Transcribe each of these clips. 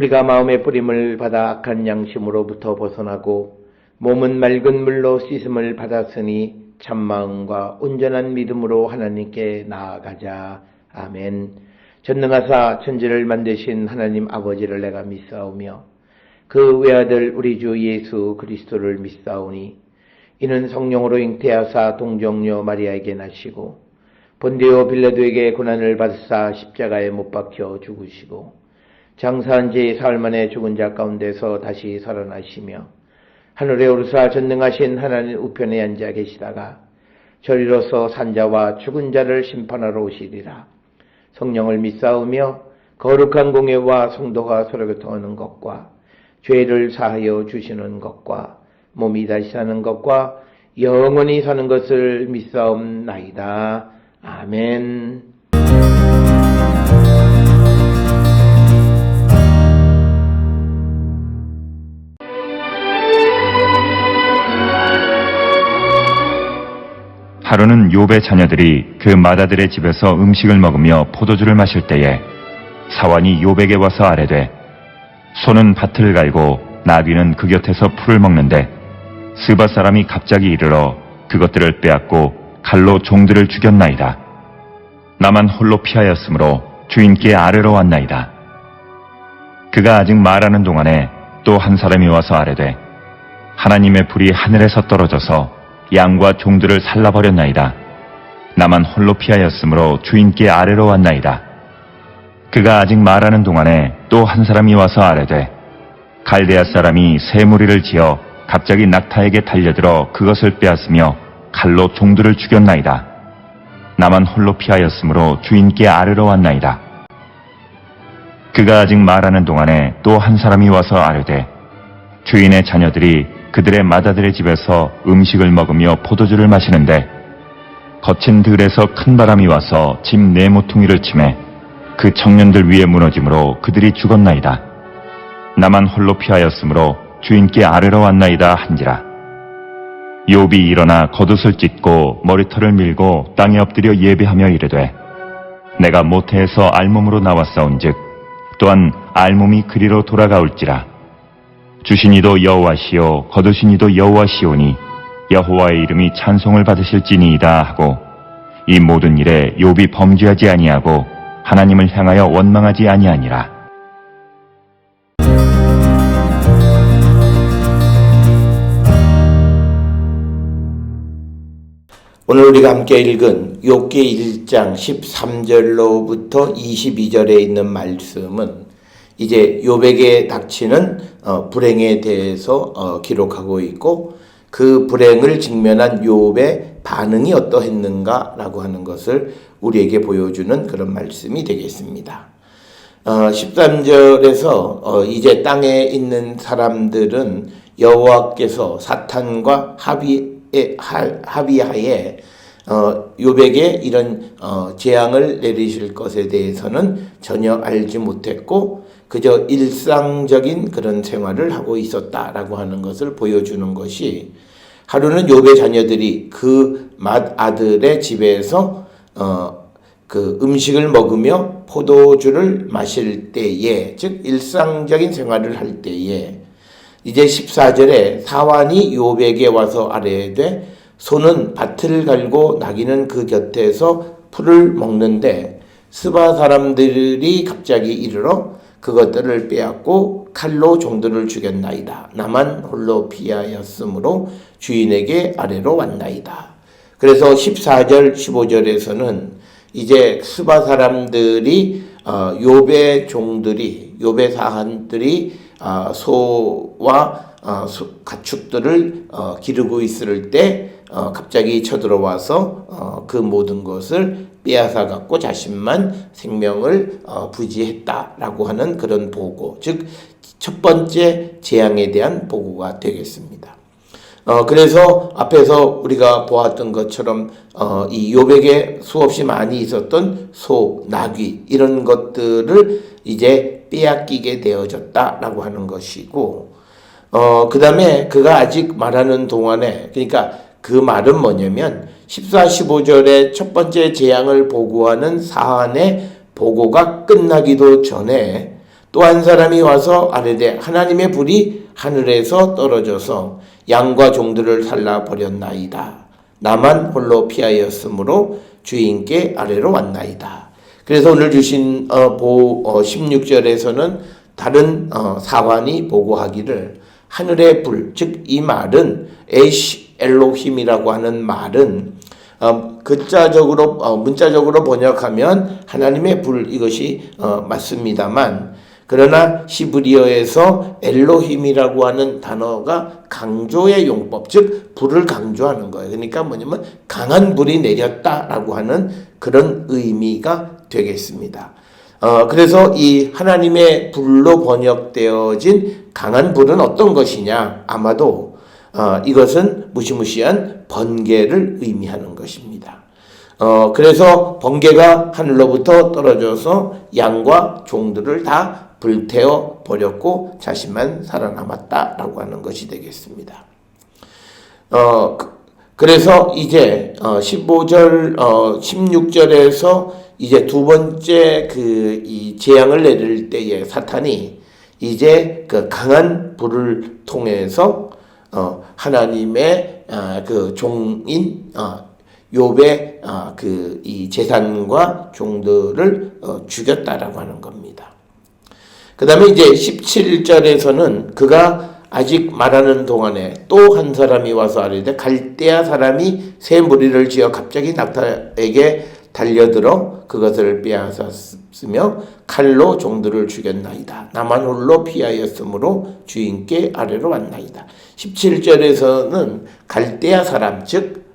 우리가 마음의 뿌림을 받아 악한 양심으로부터 벗어나고 몸은 맑은 물로 씻음을 받았으니 참마음과 온전한 믿음으로 하나님께 나아가자. 아멘. 전능하사 천지를 만드신 하나님 아버지를 내가 믿사오며 그 외아들 우리 주 예수 그리스도를 믿사오니 이는 성령으로 잉태하사 동정녀 마리아에게 나시고 본디오 빌라도에게 고난을 받으사 십자가에 못 박혀 죽으시고 장사한 지 사흘 만에 죽은 자 가운데서 다시 살아나시며 하늘에 오르사 전능하신 하나님 우편에 앉아 계시다가 저리로서 산자와 죽은 자를 심판하러 오시리라. 성령을 믿사오며 거룩한 공예와 성도가 서로 교통하는 것과 죄를 사하여 주시는 것과 몸이 다시 사는 것과 영원히 사는 것을 믿사옵나이다. 아멘. 하루는 욥의 자녀들이 그 맏아들의 집에서 음식을 먹으며 포도주를 마실 때에 사환이 욥에게 와서 아뢰되 소는 밭을 갈고 나귀는 그 곁에서 풀을 먹는데 스바 사람이 갑자기 이르러 그것들을 빼앗고 칼로 종들을 죽였나이다. 나만 홀로 피하였으므로 주인께 아뢰러 왔나이다. 그가 아직 말하는 동안에 또 한 사람이 와서 아뢰되 하나님의 불이 하늘에서 떨어져서 양과 종들을 살라버렸나이다. 나만 홀로 피하였으므로 주인께 아뢰러 왔나이다. 그가 아직 말하는 동안에 또 한 사람이 와서 아뢰되 갈대아 사람이 새 무리를 지어 갑자기 낙타에게 달려들어 그것을 빼앗으며 칼로 종들을 죽였나이다. 나만 홀로 피하였으므로 주인께 아뢰러 왔나이다. 그가 아직 말하는 동안에 또 한 사람이 와서 아뢰되 주인의 자녀들이 그들의 맏아들의 집에서 음식을 먹으며 포도주를 마시는데 거친 들에서 큰 바람이 와서 집 네 모퉁이를 치매 그 청년들 위에 무너짐으로 그들이 죽었나이다. 나만 홀로 피하였으므로 주인께 아뢰러 왔나이다 한지라. 욥이 일어나 겉옷을 찢고 머리털을 밀고 땅에 엎드려 예배하며 이르되 내가 모태에서 알몸으로 나왔사온즉 또한 알몸이 그리로 돌아가올지라. 주신 이도 여호와시요 거두신 이도 여호와시오니 여호와의 이름이 찬송을 받으실지니이다 하고 이 모든 일에 욥이 범죄하지 아니하고 하나님을 향하여 원망하지 아니하니라. 오늘 우리가 함께 읽은 욥기 1장 13절로부터 22절에 있는 말씀은 이제 욥에게 닥치는 불행에 대해서 기록하고 있고 그 불행을 직면한 욥의 반응이 어떠했는가라고 하는 것을 우리에게 보여주는 그런 말씀이 되겠습니다. 13절에서 이제 땅에 있는 사람들은 여호와께서 사탄과 합의하에 욥에게 이런 재앙을 내리실 것에 대해서는 전혀 알지 못했고 그저 일상적인 그런 생활을 하고 있었다라고 하는 것을 보여주는 것이 하루는 욥의 자녀들이 그 맏아들의 집에서 그 음식을 먹으며 포도주를 마실 때에 즉 일상적인 생활을 할 때에 이제 14절에 사환이 욥에게 와서 아뢰되 소는 밭을 갈고 나귀는 그 곁에서 풀을 먹는데 스바 사람들이 갑자기 이르러 그것들을 빼앗고 칼로 종들을 죽였나이다. 나만 홀로 피하였으므로 주인에게 아뢰러 왔나이다. 그래서 14절 15절에서는 이제 스바 사람들이 욥의 종들이 욥의 사한들이 소와 가축들을 기르고 있을 때 갑자기 쳐들어와서 그 모든 것을 빼앗아 갖고 자신만 생명을 부지했다라고 하는 그런 보고, 즉 첫 번째 재앙에 대한 보고가 되겠습니다. 그래서 앞에서 우리가 보았던 것처럼 이 욥에게 수없이 많이 있었던 소, 나귀 이런 것들을 이제 빼앗기게 되어졌다라고 하는 것이고, 그 다음에 그가 아직 말하는 동안에, 그러니까 그 말은 뭐냐면 14, 15절에 첫 번째 재앙을 보고하는 사안의 보고가 끝나기도 전에 또 한 사람이 와서 아뢰되 하나님의 불이 하늘에서 떨어져서 양과 종들을 살라 버렸나이다. 나만 홀로 피하였으므로 주인께 아래로 왔나이다. 그래서 오늘 주신 16절에서는 다른 사환이 보고하기를 하늘의 불, 즉 이 말은 에이시 엘로힘이라고 하는 말은 문자적으로 번역하면 하나님의 불, 이것이 맞습니다만, 그러나 히브리어에서 엘로힘이라고 하는 단어가 강조의 용법, 즉 불을 강조하는 거예요. 그러니까 뭐냐면 강한 불이 내렸다라고 하는 그런 의미가 되겠습니다. 그래서 이 하나님의 불로 번역되어진 강한 불은 어떤 것이냐? 아마도 이것은 무시무시한 번개를 의미하는 것입니다. 그래서 번개가 하늘로부터 떨어져서 양과 종들을 다 불태워 버렸고 자신만 살아남았다라고 하는 것이 되겠습니다. 그래서 이제 15절, 16절에서 이제 두 번째 이 재앙을 내릴 때에 사탄이 이제 그 강한 불을 통해서 하나님의 그 종인 욥의 이 재산과 종들을 죽였다라고 하는 겁니다. 그 다음에 이제 17절에서는 그가 아직 말하는 동안에 또 한 사람이 와서 아뢰되 갈대아 사람이 새 무리를 지어 갑자기 낙타에게 달려들어 그것을 빼앗았으며 칼로 종들을 죽였나이다. 나만 홀로 피하였으므로 주인께 아래로 왔나이다. 17절에서는 갈대아 사람, 즉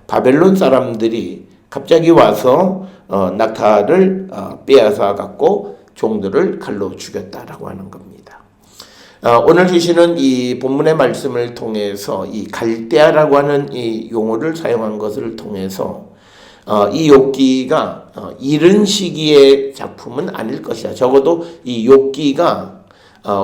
바벨론 사람들이 갑자기 와서 낙타를 빼앗아 갖고 종들을 칼로 죽였다라고 하는 겁니다. 오늘 주시는 이 본문의 말씀을 통해서 이 갈대아라고 하는 이 용어를 사용한 것을 통해서 이 욥기가 이른 시기의 작품은 아닐 것이다. 적어도 이 욥기가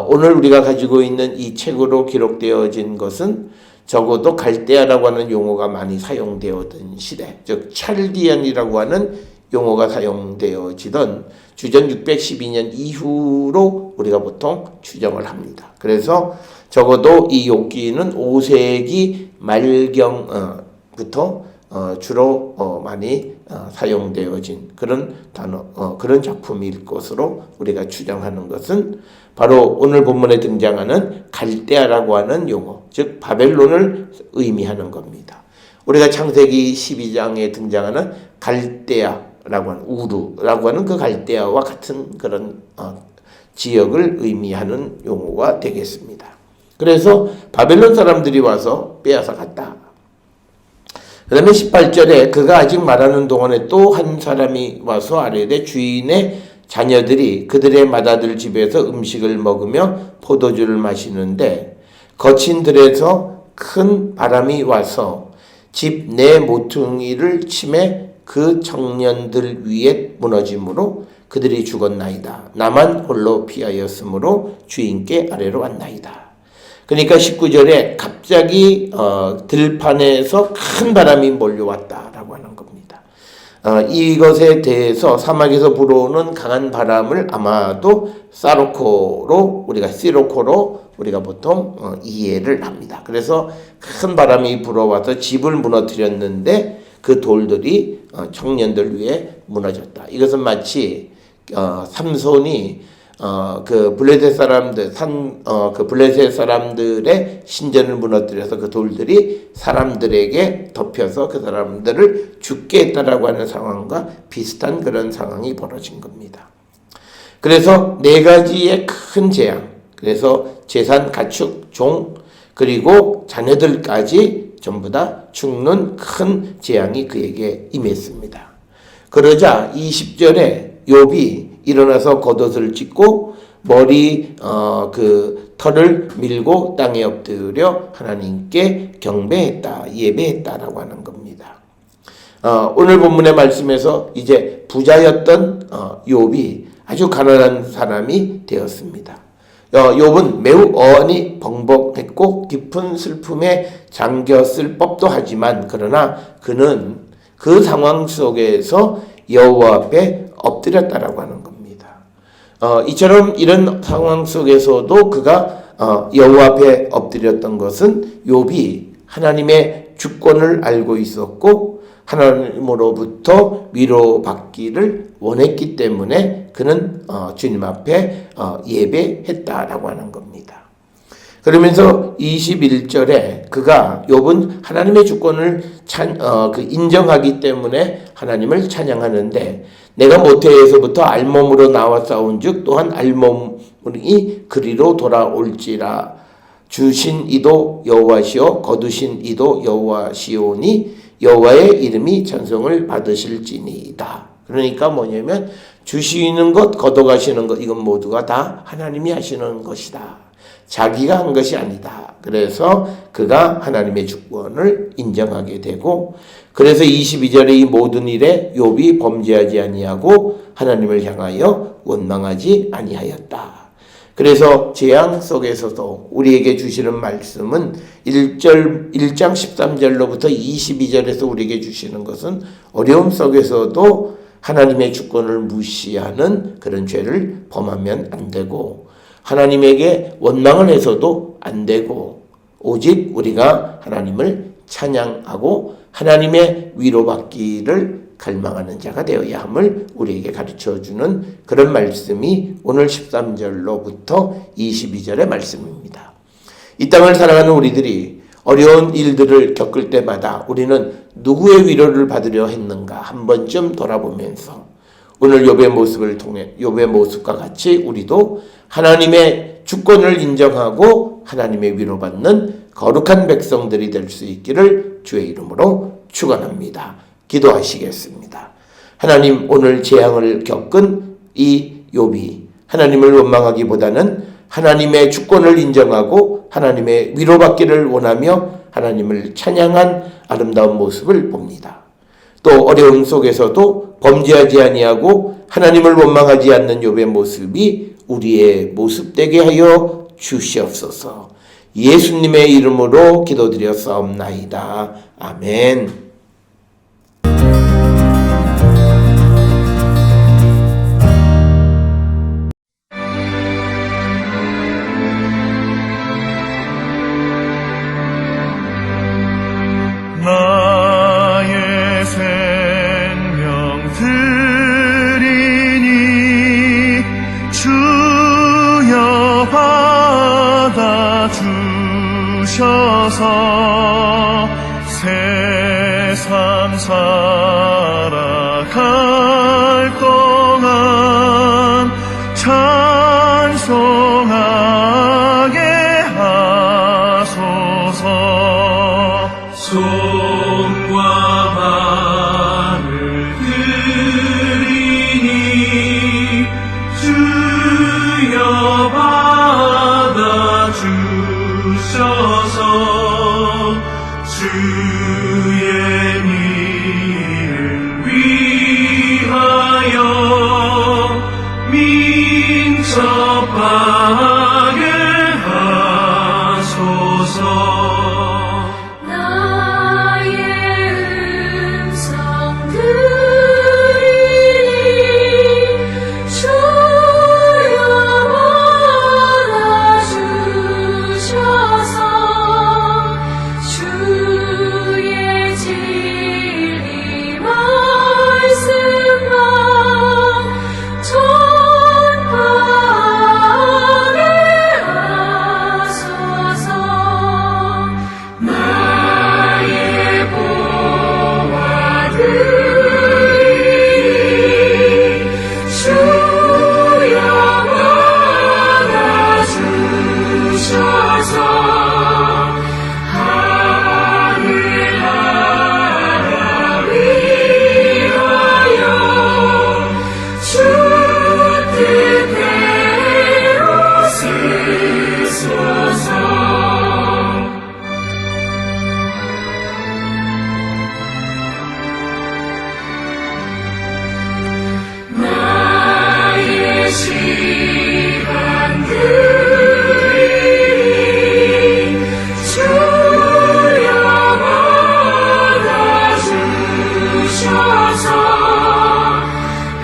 오늘 우리가 가지고 있는 이 책으로 기록되어진 것은 적어도 갈대아라고 하는 용어가 많이 사용되어진 시대, 즉 찰디안이라고 하는 용어가 사용되어지던 주전 612년 이후로 우리가 보통 추정을 합니다. 그래서 적어도 이 욥기는 5세기 말경부터 주로 많이 사용되어진 그런 그런 작품일 것으로 우리가 추정하는 것은 바로 오늘 본문에 등장하는 갈대아라고 하는 용어, 즉 바벨론을 의미하는 겁니다. 우리가 창세기 12장에 등장하는 갈대아라고 하는 우르라고 하는 그 갈대아와 같은 그런 지역을 의미하는 용어가 되겠습니다. 그래서 바벨론 사람들이 와서 빼앗아 갔다. 그 다음에 18절에 그가 아직 말하는 동안에 또 한 사람이 와서 아뢰되 주인의 자녀들이 그들의 맏아들 집에서 음식을 먹으며 포도주를 마시는데 거친 들에서 큰 바람이 와서 집 내 모퉁이를 치매 그 청년들 위에 무너짐으로 그들이 죽었나이다. 나만 홀로 피하였으므로 주인께 아래로 왔나이다. 그러니까 19절에 갑자기 들판에서 큰 바람이 몰려왔다라고 하는 겁니다. 이것에 대해서 사막에서 불어오는 강한 바람을 아마도 시로코로 우리가 보통 이해를 합니다. 그래서 큰 바람이 불어와서 집을 무너뜨렸는데 그 돌들이 청년들 위에 무너졌다. 이것은 마치 삼손이 그 블레셋 사람들의 신전을 무너뜨려서 그 돌들이 사람들에게 덮여서 그 사람들을 죽게 했다라고 하는 상황과 비슷한 그런 상황이 벌어진 겁니다. 그래서 네 가지의 큰 재앙, 그래서 재산, 가축, 종, 그리고 자녀들까지 전부 다 죽는 큰 재앙이 그에게 임했습니다. 그러자 20절에 욥이 일어나서 겉옷을 찢고 머리 털을 밀고 땅에 엎드려 하나님께 경배했다, 예배했다라고 하는 겁니다. 오늘 본문의 말씀에서 이제 부자였던 욥이 아주 가난한 사람이 되었습니다. 욥은 매우 어안이 벙벙했고 깊은 슬픔에 잠겼을 법도 하지만 그러나 그는 그 상황 속에서 여호와 앞에 엎드렸다라고 하는 겁니다. 이처럼 이런 상황 속에서도 그가 여호와 앞에 엎드렸던 것은 욥이 하나님의 주권을 알고 있었고 하나님으로부터 위로받기를 원했기 때문에 그는 주님 앞에 예배했다라고 하는 겁니다. 그러면서 21절에 그가 욥은 하나님의 주권을 인정하기 때문에 하나님을 찬양하는데 내가 모태에서부터 알몸으로 나와 싸운즉 또한 알몸이 그리로 돌아올지라 주신 이도 여호와시오 거두신 이도 여호와시오니 여호와의 이름이 찬송을 받으실지니이다. 그러니까 뭐냐면 주시는 것 걷어가시는 것 이건 모두가 다 하나님이 하시는 것이다. 자기가 한 것이 아니다. 그래서 그가 하나님의 주권을 인정하게 되고 그래서 22절에 이 모든 일에 욥이 범죄하지 아니하고 하나님을 향하여 원망하지 아니하였다. 그래서 재앙 속에서도 우리에게 주시는 말씀은 1장 13절로부터 22절에서 우리에게 주시는 것은 어려움 속에서도 하나님의 주권을 무시하는 그런 죄를 범하면 안 되고 하나님에게 원망을 해서도 안 되고 오직 우리가 하나님을 찬양하고 하나님의 위로받기를 갈망하는 자가 되어야 함을 우리에게 가르쳐주는 그런 말씀이 오늘 13절로부터 22절의 말씀입니다. 이 땅을 살아가는 우리들이 어려운 일들을 겪을 때마다 우리는 누구의 위로를 받으려 했는가 한 번쯤 돌아보면서 오늘 욥의 모습을 통해 욥의 모습과 같이 우리도 하나님의 주권을 인정하고 하나님의 위로받는 거룩한 백성들이 될 수 있기를 주의 이름으로 축원합니다. 기도하시겠습니다. 하나님 오늘 재앙을 겪은 이 욥이 하나님을 원망하기보다는 하나님의 주권을 인정하고 하나님의 위로받기를 원하며 하나님을 찬양한 아름다운 모습을 봅니다. 또 어려움 속에서도 범죄하지 아니하고 하나님을 원망하지 않는 욥의 모습이 우리의 모습 되게 하여 주시옵소서. 예수님의 이름으로 기도드렸사옵나이다. 아멘. 나의 생명 드리니 주여 받아 주셔서 세상 살아갈 동안 찬송하게 하소서. 손과 발을 드리니 주여 받아 주셔서 주의 이름 위하여 민첩하게 하소서.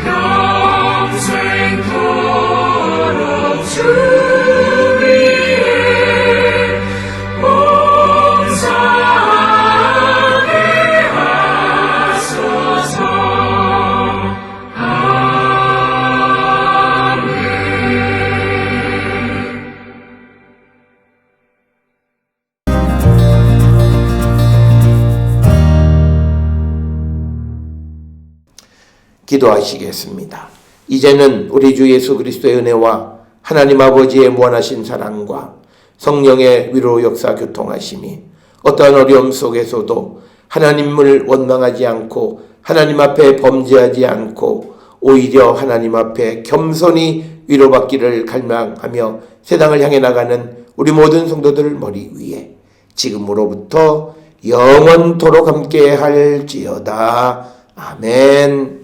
평생 도 기도하시겠습니다. 이제는 우리 주 예수 그리스도의 은혜와 하나님 아버지의 무한하신 사랑과 성령의 위로 역사 교통하심이 어떠한 어려움 속에서도 하나님을 원망하지 않고 하나님 앞에 범죄하지 않고 오히려 하나님 앞에 겸손히 위로받기를 갈망하며 세상을 향해 나가는 우리 모든 성도들 머리 위에 지금으로부터 영원토록 함께 할지어다. 아멘.